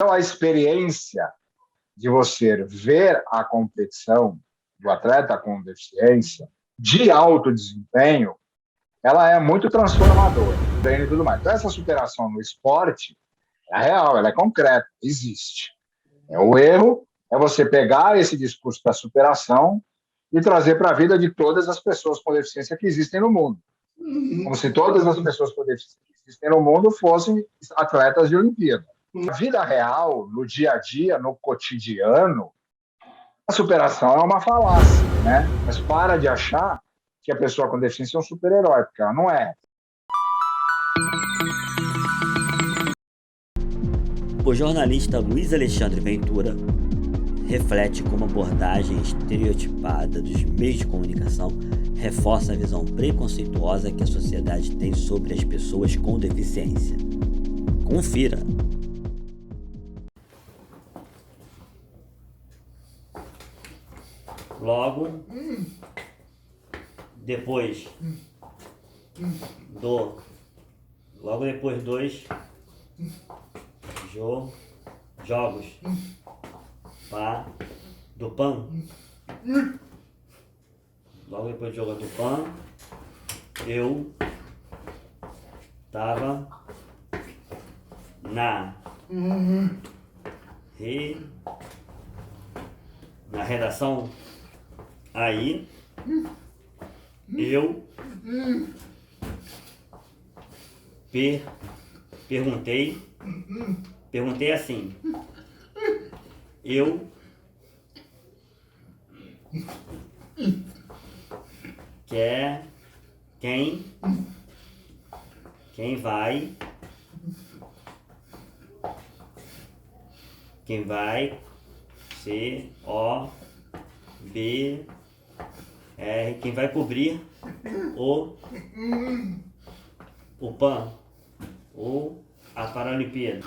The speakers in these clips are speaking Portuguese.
Então, a experiência de você ver a competição do atleta com deficiência de alto desempenho, ela é muito transformadora, treino e tudo mais. Então, essa superação no esporte é real, ela é concreta, existe. O erro é você pegar esse discurso da superação e trazer para a vida de todas as pessoas com deficiência que existem no mundo. Como se todas as pessoas com deficiência que existem no mundo fossem atletas de Olimpíada. Na vida real, no dia a dia, no cotidiano, a superação é uma falácia, né? Mas para de achar que a pessoa com deficiência é um super-herói, porque ela não é. O jornalista Luiz Alexandre Ventura reflete como a abordagem estereotipada dos meios de comunicação reforça a visão preconceituosa que a sociedade tem sobre as pessoas com deficiência. Confira! Logo depois dos jogos do PAN, logo depois do jogo do PAN, eu tava na redação. Aí eu perguntei assim: quem vai quem vai cobrir o PAN ou a Paralimpíada?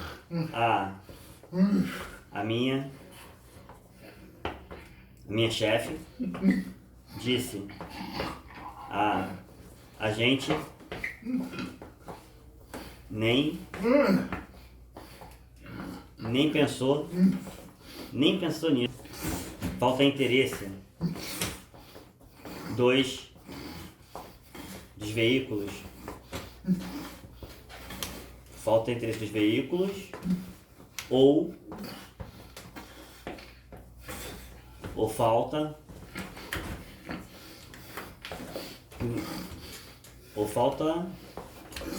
A minha chefe disse: a gente nem pensou nisso. Falta interesse dos veículos. Ou falta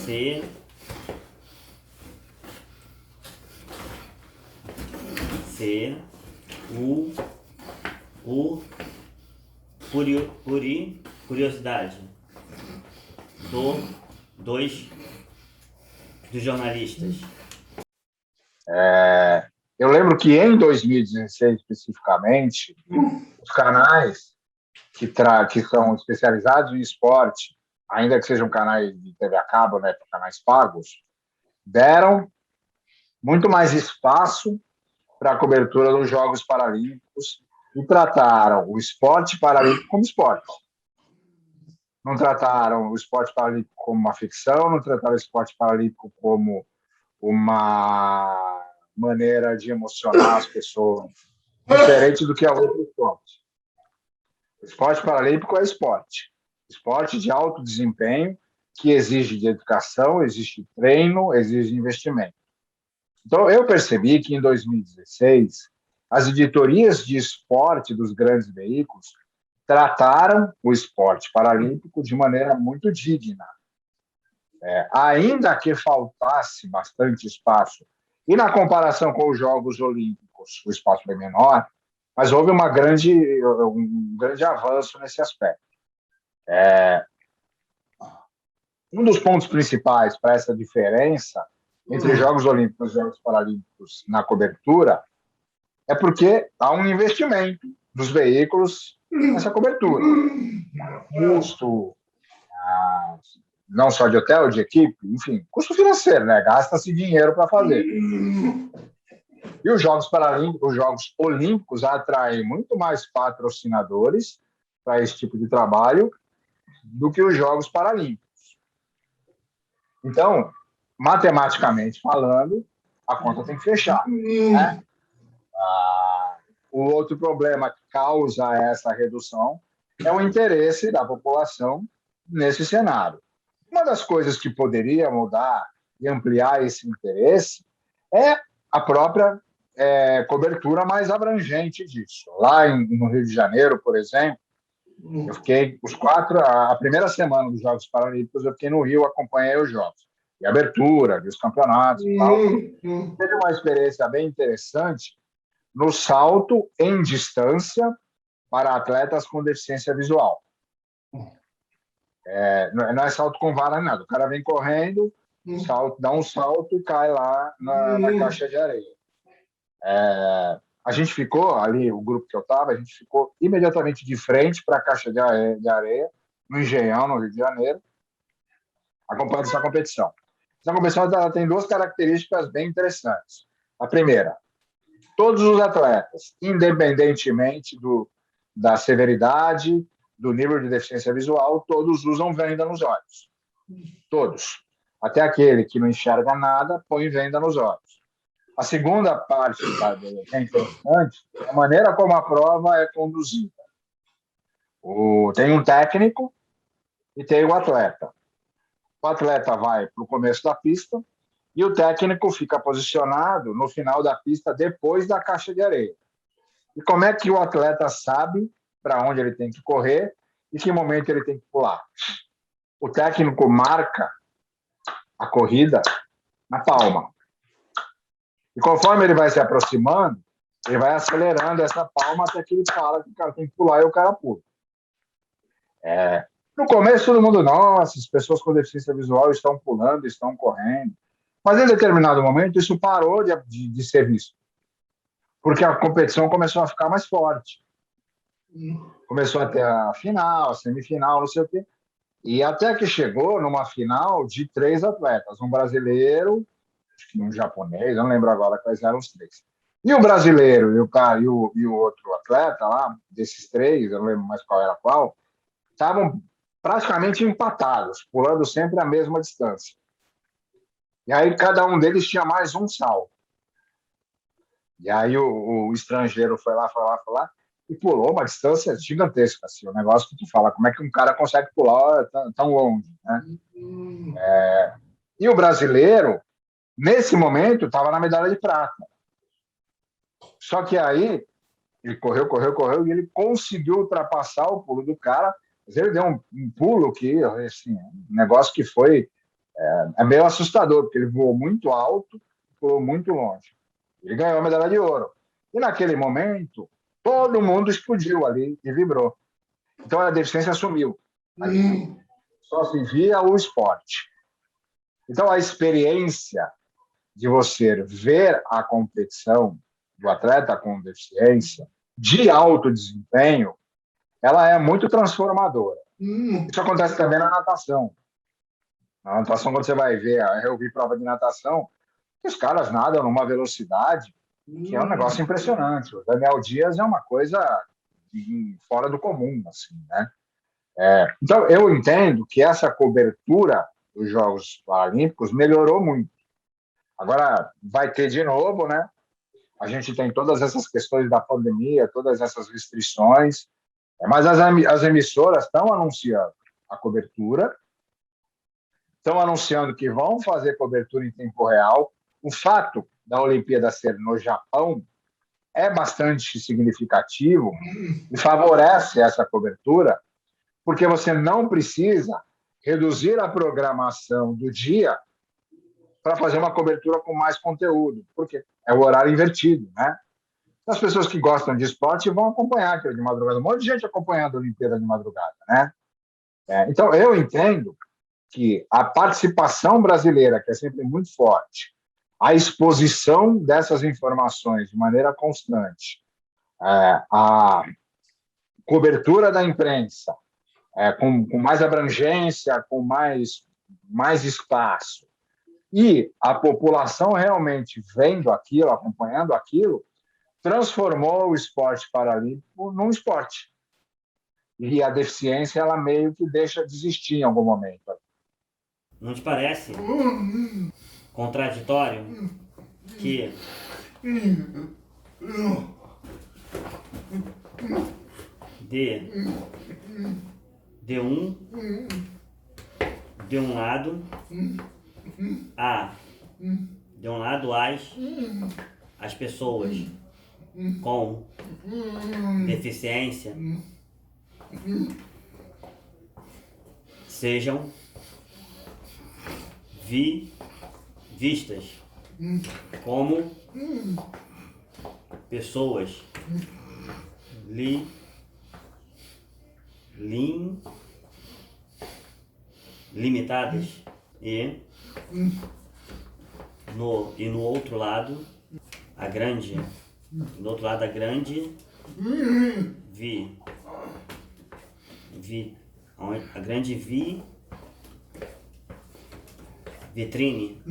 ser curiosidade dos jornalistas. Eu lembro que em 2016, especificamente, os canais que são especializados em esporte, ainda que sejam canais de TV a cabo, né, canais pagos, deram muito mais espaço para a cobertura dos Jogos Paralímpicos e trataram o esporte paralímpico como esporte. Não trataram o esporte paralímpico como uma ficção, não trataram o esporte paralímpico como uma maneira de emocionar as pessoas, diferente do que é outro esporte. O esporte paralímpico é esporte de alto desempenho, que exige de educação, exige treino, exige investimento. Então, eu percebi que em 2016, as editorias de esporte dos grandes veículos trataram o esporte paralímpico de maneira muito digna. Ainda que faltasse bastante espaço, e na comparação com os Jogos Olímpicos, o espaço foi menor, mas houve um grande avanço nesse aspecto. Um dos pontos principais para essa diferença entre Jogos Olímpicos e Jogos Paralímpicos na cobertura é porque há um investimento dos veículos nessa cobertura. Custo, não só de hotel, de equipe, enfim, custo financeiro, né? Gasta-se dinheiro para fazer. E os Jogos Paralímpicos, os Jogos Olímpicos atraem muito mais patrocinadores para esse tipo de trabalho do que os Jogos Paralímpicos. Então, matematicamente falando, a conta tem que fechar. Né? O outro problema que causa essa redução é o interesse da população nesse cenário. Uma das coisas que poderia mudar e ampliar esse interesse é a própria cobertura mais abrangente disso. Lá no Rio de Janeiro, por exemplo, eu fiquei a primeira semana dos Jogos Paralímpicos, eu fiquei no Rio, acompanhei os Jogos. E a abertura, os campeonatos e tal. Teve uma experiência bem interessante no salto em distância para atletas com deficiência visual. Não é salto com vara, nada. O cara vem correndo, dá um salto e cai lá na caixa de areia. A gente ficou ali, o grupo que eu estava, a gente ficou imediatamente de frente para a caixa de areia, no Engenhão, no Rio de Janeiro, acompanhando essa competição. Essa competição ela tem duas características bem interessantes. A primeira, todos os atletas, independentemente da severidade, do nível de deficiência visual, todos usam venda nos olhos. Todos. Até aquele que não enxerga nada, põe venda nos olhos. A segunda parte que é interessante é a maneira como a prova é conduzida. Tem um técnico e tem o atleta. O atleta vai para o começo da pista e o técnico fica posicionado no final da pista, depois da caixa de areia. E como é que o atleta sabe para onde ele tem que correr e que momento ele tem que pular? O técnico marca a corrida na palma. E conforme ele vai se aproximando, ele vai acelerando essa palma até que ele fala que o cara tem que pular e o cara pula. No começo, todo mundo, nossa, as pessoas com deficiência visual estão pulando, estão correndo. Mas em determinado momento, isso parou de ser visto. Porque a competição começou a ficar mais forte. Começou a ter a final, a semifinal, não sei o quê. E até que chegou numa final de 3 atletas. Um brasileiro, um japonês, eu não lembro agora quais eram os 3. E o brasileiro e o outro atleta lá, desses 3, eu não lembro mais qual era qual, estavam praticamente empatados, pulando sempre a mesma distância. E aí cada um deles tinha mais um salto. E aí o estrangeiro foi lá e pulou uma distância gigantesca. Assim, o negócio que tu fala, como é que um cara consegue pular tão longe? Né? E o brasileiro, nesse momento, estava na medalha de prata. Só que aí ele correu e ele conseguiu ultrapassar o pulo do cara, mas ele deu um pulo que, assim, um negócio que foi meio assustador, porque ele voou muito alto, pulou muito longe. Ele ganhou a medalha de ouro. E naquele momento, todo mundo explodiu ali e vibrou. Então a deficiência sumiu. Só se via o esporte. Então a experiência de você ver a competição do atleta com deficiência de alto desempenho, ela é muito transformadora. Isso acontece também na natação. Na natação, quando você vai ver, eu vi prova de natação, os caras nadam numa velocidade que é um negócio impressionante. O Daniel Dias é uma coisa fora do comum, assim, né? Então, eu entendo que essa cobertura dos Jogos Paralímpicos melhorou muito. Agora, vai ter de novo, né? A gente tem todas essas questões da pandemia, todas essas restrições, mas as emissoras estão anunciando a cobertura, estão anunciando que vão fazer cobertura em tempo real. O fato da Olimpíada ser no Japão é bastante significativo e favorece essa cobertura, porque você não precisa reduzir a programação do dia para fazer uma cobertura com mais conteúdo, porque é o horário invertido, né? As pessoas que gostam de esporte vão acompanhar aquilo de madrugada. Um monte de gente acompanhando a Olimpíada de madrugada, né? Então, eu entendo que a participação brasileira, que é sempre muito forte, a exposição dessas informações de maneira constante, a cobertura da imprensa com mais abrangência, com mais espaço, e a população realmente vendo aquilo, acompanhando aquilo, transformou o esporte paralímpico num esporte. E a deficiência, ela meio que deixa de existir em algum momento. Não te parece contraditório que de um lado as pessoas com deficiência sejam vistas como pessoas limitadas e no outro lado a grande vitrine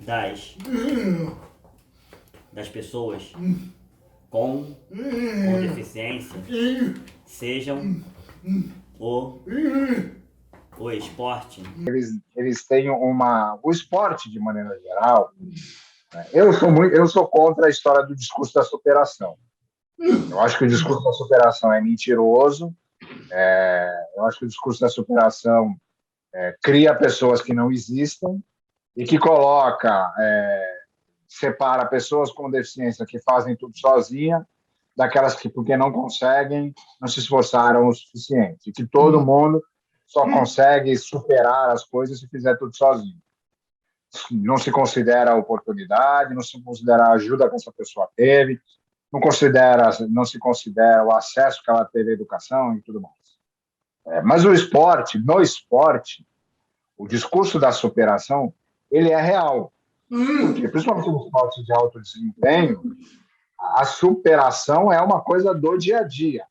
das pessoas com deficiência sejam o esporte. Eles têm o esporte, de maneira geral, né? Eu sou contra a história do discurso da superação. Eu acho que o discurso da superação é mentiroso. Eu acho que o discurso da superação cria pessoas que não existem e que separa pessoas com deficiência que fazem tudo sozinha daquelas que, porque não conseguem, não se esforçaram o suficiente. E que todo mundo só consegue superar as coisas se fizer tudo sozinho. Não se considera a oportunidade, não se considera a ajuda que essa pessoa teve, não se considera o acesso que ela teve à educação e tudo mais. Mas no esporte, o discurso da superação, ele é real. Porque, principalmente no esporte de alto desempenho, a superação é uma coisa do dia a dia.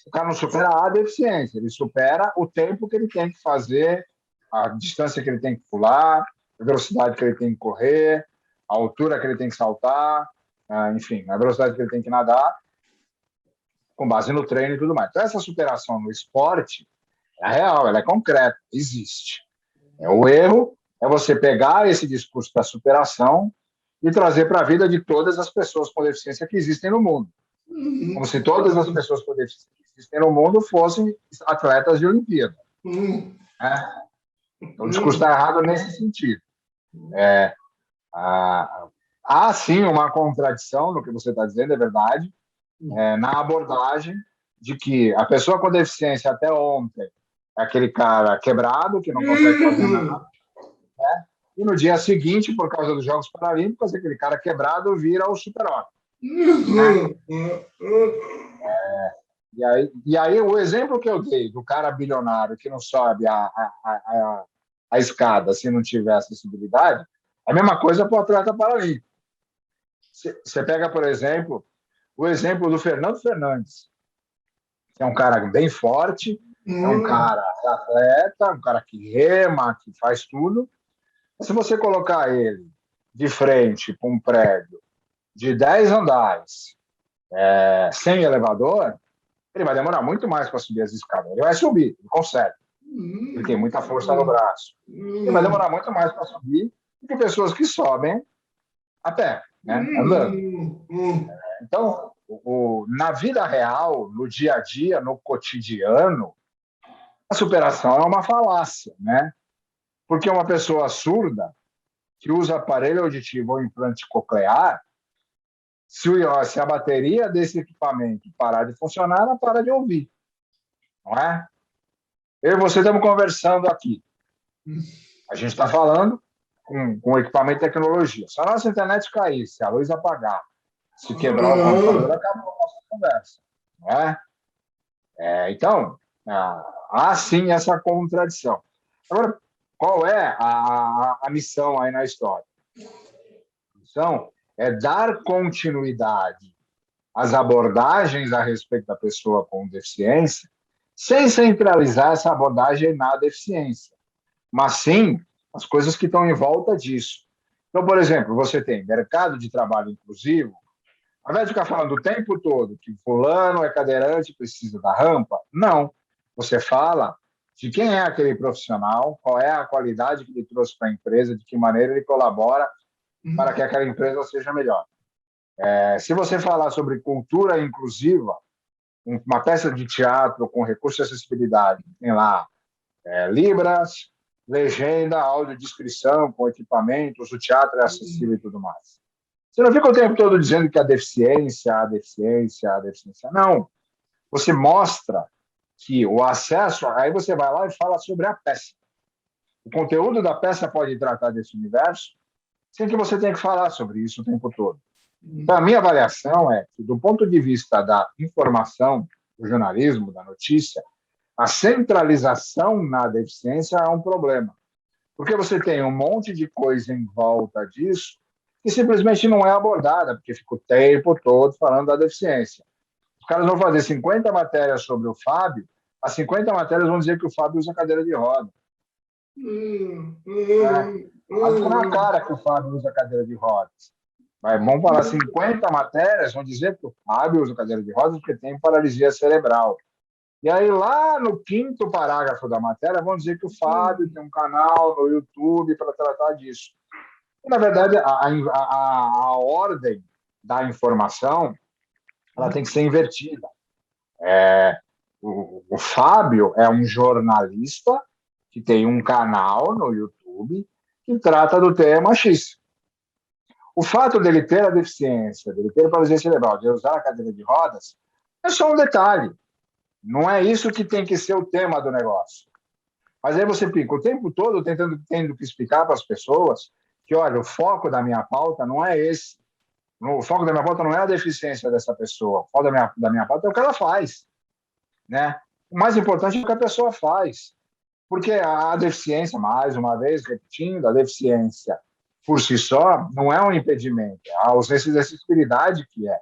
O cara não supera a deficiência, ele supera o tempo que ele tem que fazer, a distância que ele tem que pular, a velocidade que ele tem que correr, a altura que ele tem que saltar, enfim, a velocidade que ele tem que nadar, com base no treino e tudo mais. Então, essa superação no esporte é real, ela é concreta, existe. O erro é você pegar esse discurso da superação e trazer para a vida de todas as pessoas com deficiência que existem no mundo. Como se todas as pessoas com deficiência que existem no mundo fossem atletas de Olimpíada. Então, o discurso está errado nesse sentido. Há, sim, uma contradição no que você está dizendo, é verdade, na abordagem de que a pessoa com deficiência até ontem é aquele cara quebrado, que não consegue fazer nada, né? E no dia seguinte, por causa dos Jogos Paralímpicos, aquele cara quebrado vira o super-homem. Né? E aí, o exemplo que eu dei do cara bilionário que não sobe a escada se não tiver acessibilidade, é a mesma coisa para o atleta paralímpico. Você pega, por exemplo, o exemplo do Fernando Fernandes, que é um cara bem forte, é um cara atleta, um cara que rema, que faz tudo. Mas se você colocar ele de frente para um prédio de 10 andares, sem elevador, ele vai demorar muito mais para subir as escadas. Ele vai subir, ele consegue. Ele tem muita força no braço. Ele vai demorar muito mais para subir do que pessoas que sobem a pé, né? Andando. Então, na vida real, no dia a dia, no cotidiano, a superação é uma falácia, né? Porque uma pessoa surda que usa aparelho auditivo ou implante coclear, se a bateria desse equipamento parar de funcionar, ela para de ouvir, não é? Eu e você estamos conversando aqui. A gente está falando com equipamento de tecnologia. Se a nossa internet cair, se a luz apagar, se quebrar o computador, acabou a nossa conversa, não é? Então, há sim essa contradição. Agora, qual é a missão aí na história? A missão é dar continuidade às abordagens a respeito da pessoa com deficiência, sem centralizar essa abordagem na deficiência, mas sim as coisas que estão em volta disso. Então, por exemplo, você tem mercado de trabalho inclusivo, ao invés de ficar falando o tempo todo que fulano é cadeirante e precisa da rampa, não. Você fala de quem é aquele profissional, qual é a qualidade que ele trouxe para a empresa, de que maneira ele colabora para que aquela empresa seja melhor. Se você falar sobre cultura inclusiva, uma peça de teatro com recurso de acessibilidade, tem lá libras, legenda, audiodescrição, com equipamentos, o teatro é acessível e tudo mais. Você não fica o tempo todo dizendo que a deficiência. Não. Você mostra que o acesso, aí você vai lá e fala sobre a peça. O conteúdo da peça pode tratar desse universo, sem que você tenha que falar sobre isso o tempo todo. Então, a minha avaliação é que, do ponto de vista da informação, do jornalismo, da notícia, a centralização na deficiência é um problema. Porque você tem um monte de coisa em volta disso que simplesmente não é abordada, porque fica o tempo todo falando da deficiência. Os caras vão fazer 50 matérias sobre o Fábio, as 50 matérias vão dizer que o Fábio usa cadeira de roda. Mas fica na cara que o Fábio usa cadeira de rodas. Vamos falar 50 matérias, vão dizer que o Fábio usa cadeira de rodas porque tem paralisia cerebral. E aí, lá no 5º parágrafo da matéria, vão dizer que o Fábio tem um canal no YouTube para tratar disso. E, na verdade, a ordem da informação ela tem que ser invertida. O Fábio é um jornalista que tem um canal no YouTube que trata do tema X. O fato dele ter a deficiência, dele ter a paralisia cerebral, de usar a cadeira de rodas, é só um detalhe. Não é isso que tem que ser o tema do negócio. Mas aí você fica o tempo todo tendo que explicar para as pessoas que, olha, o foco da minha pauta não é esse. O foco da minha pauta não é a deficiência dessa pessoa. O foco da minha pauta é o que ela faz. Né? O mais importante é o que a pessoa faz. Porque a deficiência, mais uma vez, repetindo, a deficiência por si só não é um impedimento, é a ausência de acessibilidade que é.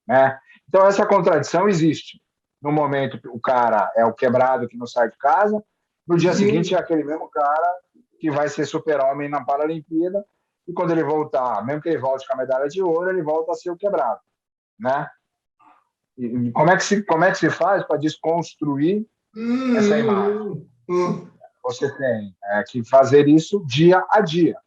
Né? Então, essa contradição existe. No momento, o cara é o quebrado que não sai de casa, no dia seguinte é aquele mesmo cara que vai ser super-homem na Paralimpíada, e quando ele voltar, mesmo que ele volte com a medalha de ouro, ele volta a ser o quebrado. Né? E como é que se faz para desconstruir essa imagem? Você tem que fazer isso dia a dia.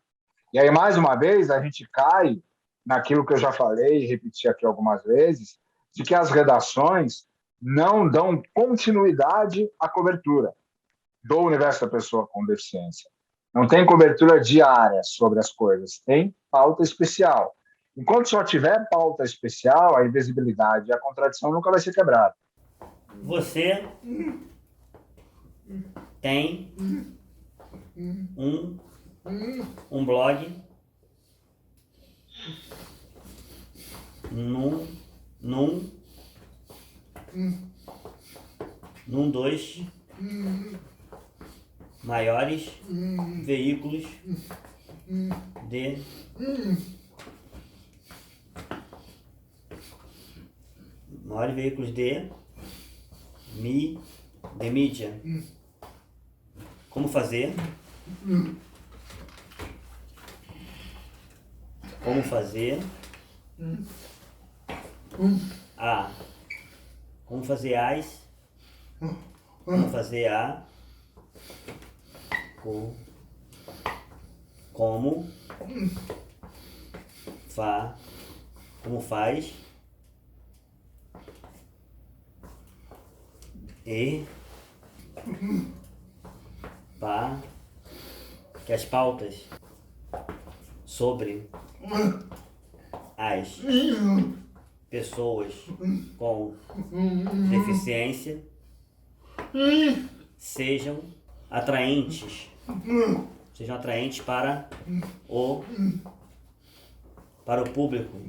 E aí, mais uma vez, a gente cai naquilo que eu já falei e repeti aqui algumas vezes, de que as redações não dão continuidade à cobertura do universo da pessoa com deficiência. Não tem cobertura diária sobre as coisas, tem pauta especial. Enquanto só tiver pauta especial, a invisibilidade e a contradição nunca vai ser quebrada. Você tem um blog num dos maiores veículos de mídia. Como fazer como faz e para que as pautas sobre as pessoas com deficiência sejam atraentes para o público.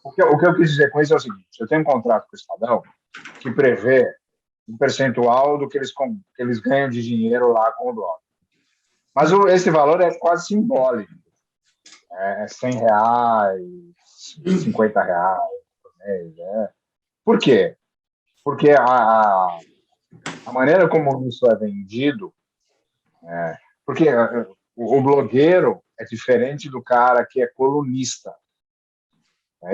O que eu quis dizer com isso é o seguinte: eu tenho um contrato com o Estadão que prevê um percentual do que eles ganham de dinheiro lá com o blog. Mas esse valor é quase simbólico. É R$100, R$50 por mês. Por quê? Porque a maneira como isso é vendido, porque o blogueiro é diferente do cara que é colunista.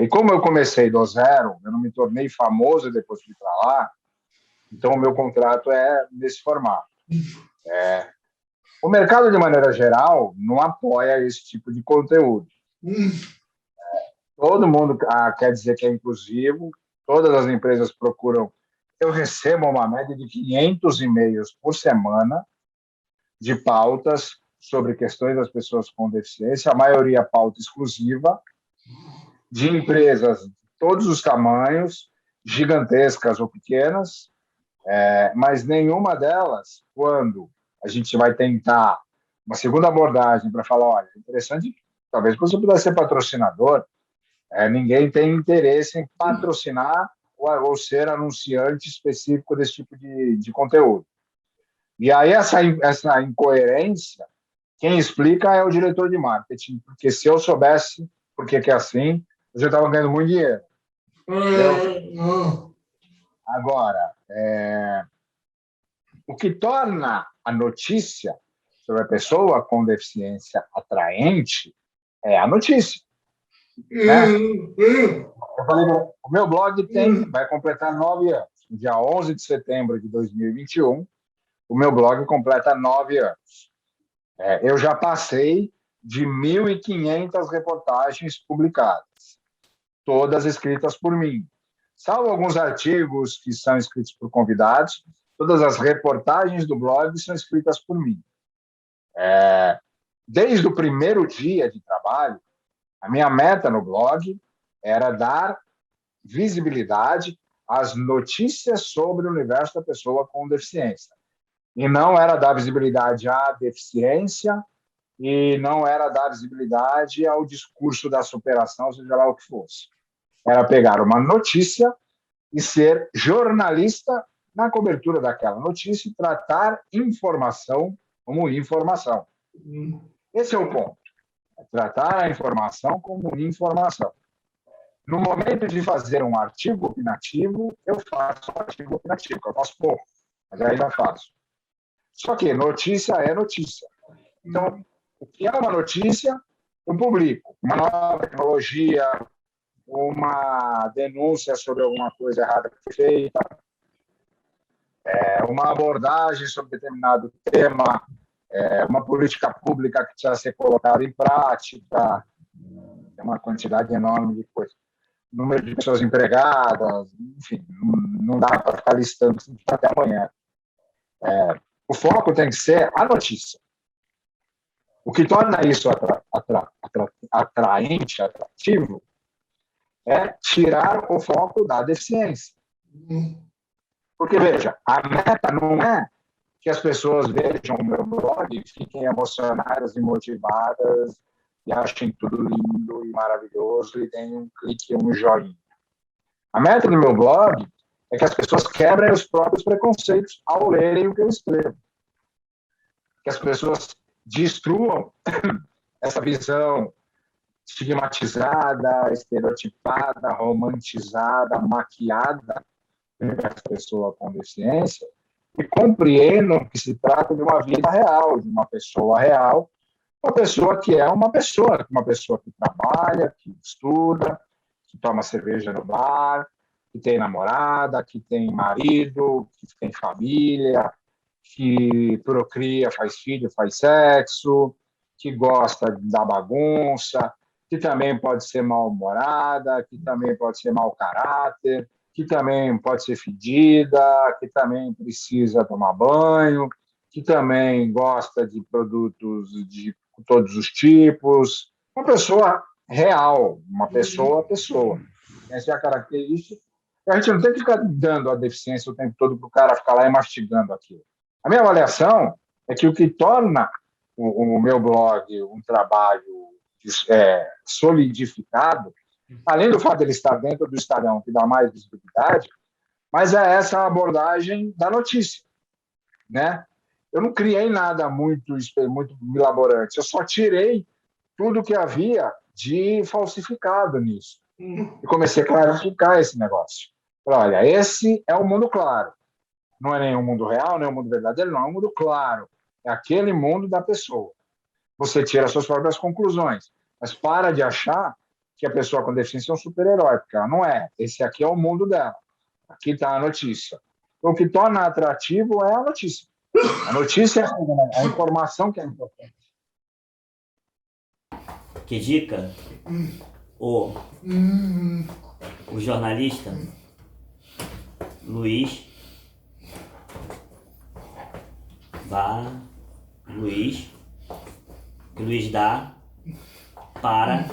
E como eu comecei do zero, eu não me tornei famoso depois que fui para lá, Então, o meu contrato é nesse formato. O mercado, de maneira geral, não apoia esse tipo de conteúdo. Todo mundo quer dizer que é inclusivo, todas as empresas procuram. Eu recebo uma média de 500 e-mails por semana de pautas sobre questões das pessoas com deficiência, a maioria pauta exclusiva, de empresas de todos os tamanhos, gigantescas ou pequenas, mas nenhuma delas, quando a gente vai tentar uma segunda abordagem para falar, olha, é interessante, talvez você pudesse ser patrocinador, ninguém tem interesse em patrocinar ou ser anunciante específico desse tipo de conteúdo. E aí essa incoerência, quem explica é o diretor de marketing, porque se eu soubesse por que é assim, eu já estava ganhando muito dinheiro. Entendeu? Agora, o que torna a notícia sobre a pessoa com deficiência atraente é a notícia. Né? Eu falei, o meu blog vai completar 9 anos. No dia 11 de setembro de 2021, o meu blog completa 9 anos. Eu já passei de 1.500 reportagens publicadas, todas escritas por mim. Salvo alguns artigos que são escritos por convidados, todas as reportagens do blog são escritas por mim. Desde o primeiro dia de trabalho, a minha meta no blog era dar visibilidade às notícias sobre o universo da pessoa com deficiência. E não era dar visibilidade à deficiência e não era dar visibilidade ao discurso da superação, seja lá o que fosse. Era pegar uma notícia e ser jornalista na cobertura daquela notícia e tratar informação como informação. Esse é o ponto. Tratar a informação como informação. No momento de fazer um artigo opinativo, eu faço um artigo opinativo, eu faço pouco, mas ainda faço. Só que notícia é notícia. Então, o que é uma notícia, eu publico. Uma nova tecnologia, uma denúncia sobre alguma coisa errada que foi feita, uma abordagem sobre determinado tema, uma política pública que precisa ser colocada em prática, tem uma quantidade enorme de coisas. Número de pessoas empregadas, enfim, não dá para ficar listando até amanhã. O foco tem que ser a notícia. O que torna isso atraente, atrativo, é tirar o foco da deficiência. Porque, veja, a meta não é que as pessoas vejam o meu blog e fiquem emocionadas e motivadas e achem tudo lindo e maravilhoso e deem um clique e um joinha. A meta do meu blog é que as pessoas quebrem os próprios preconceitos ao lerem o que eu escrevo. Que as pessoas destruam essa visão estigmatizada, estereotipada, romantizada, maquiada dessa pessoa com deficiência e compreendam que se trata de uma vida real, de uma pessoa real, uma pessoa que é uma pessoa que trabalha, que estuda, que toma cerveja no bar, que tem namorada, que tem marido, que tem família, que procria, faz filho, faz sexo, que gosta da bagunça, que também pode ser mal-humorada, que também pode ser mau caráter, que também pode ser fedida, que também precisa tomar banho, que também gosta de produtos de todos os tipos. Uma pessoa real, uma pessoa. Essa é a característica. A gente não tem que ficar dando a deficiência o tempo todo para o cara ficar lá e mastigando aquilo. A minha avaliação é que o que torna o meu blog um trabalho solidificado, além do fato de ele estar dentro do Estadão, que dá mais visibilidade, mas é essa abordagem da notícia. Né? Eu não criei nada muito milaborante, eu só tirei tudo que havia de falsificado nisso. E comecei a clarificar esse negócio. Falei, olha, esse é o mundo claro. Não é nem o mundo real, nem o mundo verdadeiro, não, é o mundo claro. É aquele mundo da pessoa. Você tira suas próprias conclusões, mas para de achar que a pessoa com deficiência é um super-herói, porque ela não é. Esse aqui é o mundo dela. Aqui está a notícia. O que torna atrativo é a notícia. A notícia é a informação que é importante. Que dica o jornalista Luiz dá para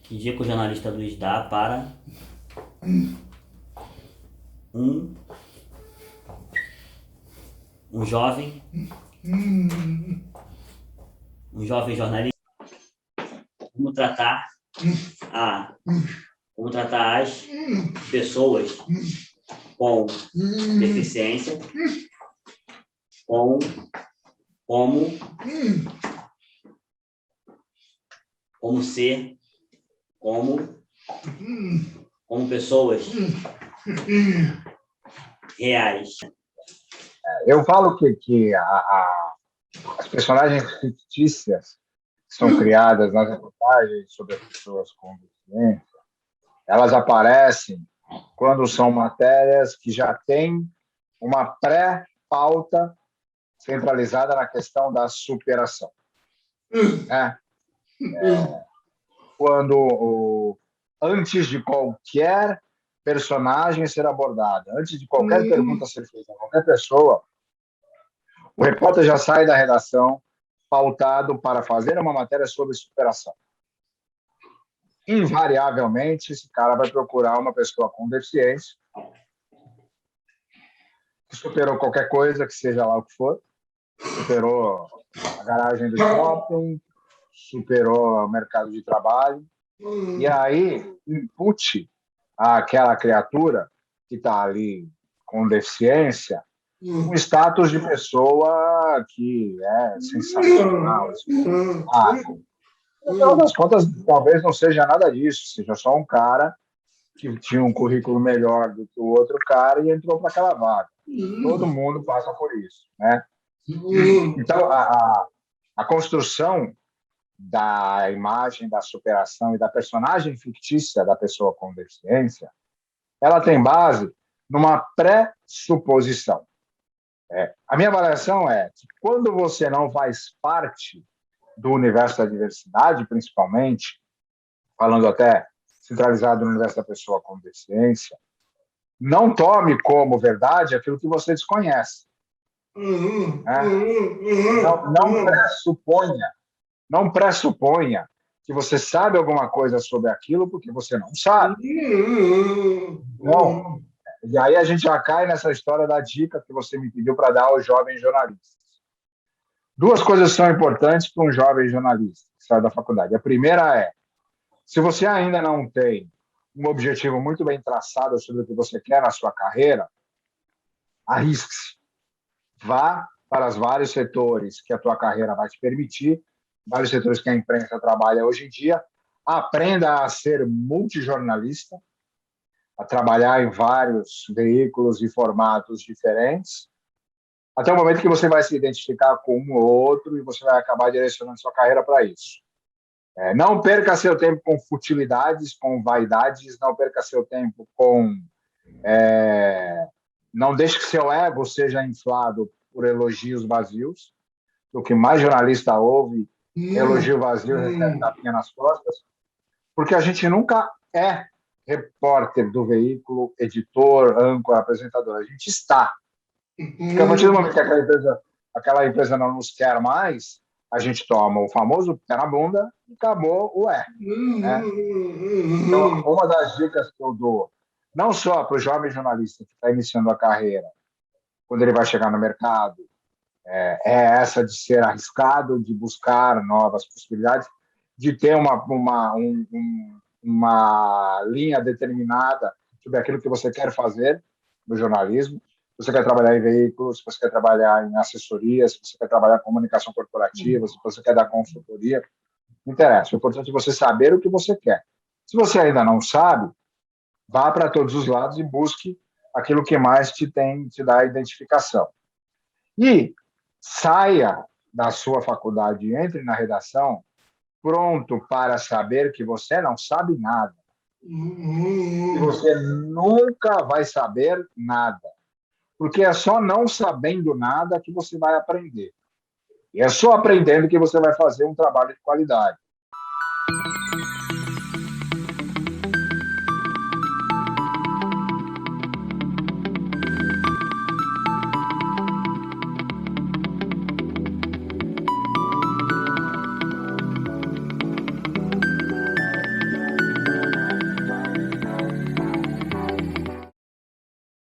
que dica o jornalista Luiz dá para um jovem jornalista como tratar as pessoas com deficiência, como ser, como pessoas reais. Eu falo que as personagens fictícias que são criadas nas reportagens sobre as pessoas com deficiência, elas aparecem quando são matérias que já têm uma pré-pauta centralizada na questão da superação. Quando, antes de qualquer personagem ser abordada, antes de qualquer pergunta ser feita a qualquer pessoa, o repórter já sai da redação pautado para fazer uma matéria sobre superação. Invariavelmente, esse cara vai procurar uma pessoa com deficiência que superou qualquer coisa, que seja lá o que for, superou a garagem do shopping, superou o mercado de trabalho, e aí impute àquela criatura que está ali com deficiência um status de pessoa que é sensacional. No final das contas, talvez não seja nada disso, seja só um cara que tinha um currículo melhor do que o outro cara e entrou para aquela vaga. Todo mundo passa por isso, né? Então, a construção da imagem da superação e da personagem fictícia da pessoa com deficiência, ela tem base numa pressuposição. A minha avaliação é que quando você não faz parte do universo da diversidade, principalmente, falando até centralizado no universo da pessoa com deficiência, não tome como verdade aquilo que você desconhece. Não pressuponha que você sabe alguma coisa sobre aquilo porque você não sabe. Não. E aí a gente já cai nessa história da dica que você me pediu para dar aos jovens jornalistas. Duas coisas são importantes para um jovem jornalista que sai da faculdade. A primeira é, se você ainda não tem um objetivo muito bem traçado sobre o que você quer na sua carreira, arrisque-se. Vá para os vários setores que a tua carreira vai te permitir, vários setores que a imprensa trabalha hoje em dia, aprenda a ser multijornalista, a trabalhar em vários veículos e formatos diferentes, até o momento que você vai se identificar com um ou outro e você vai acabar direcionando sua carreira para isso. Não perca seu tempo com futilidades, com vaidades, não perca seu tempo com... não deixe que seu ego seja inflado por elogios vazios. O que mais jornalista ouve, elogio vazio, recebe tapinha nas costas, porque a gente nunca é repórter do veículo, editor, âncora, apresentador. A gente está. Porque a partir do momento que aquela empresa não nos quer mais, a gente toma o famoso pé na bunda e acabou o né? Então, uma das dicas que eu dou, não só para o jovem jornalista que está iniciando a carreira, quando ele vai chegar no mercado, é essa de ser arriscado, de buscar novas possibilidades, de ter uma linha determinada sobre aquilo que você quer fazer no jornalismo. Se você quer trabalhar em veículos, se você quer trabalhar em assessoria, se você quer trabalhar em comunicação corporativa, se você quer dar consultoria, não interessa. O importante é você saber o que você quer. Se você ainda não sabe, vá para todos os lados e busque aquilo que mais te dá identificação. E saia da sua faculdade e entre na redação pronto para saber que você não sabe nada. E você nunca vai saber nada. Porque é só não sabendo nada que você vai aprender. E é só aprendendo que você vai fazer um trabalho de qualidade.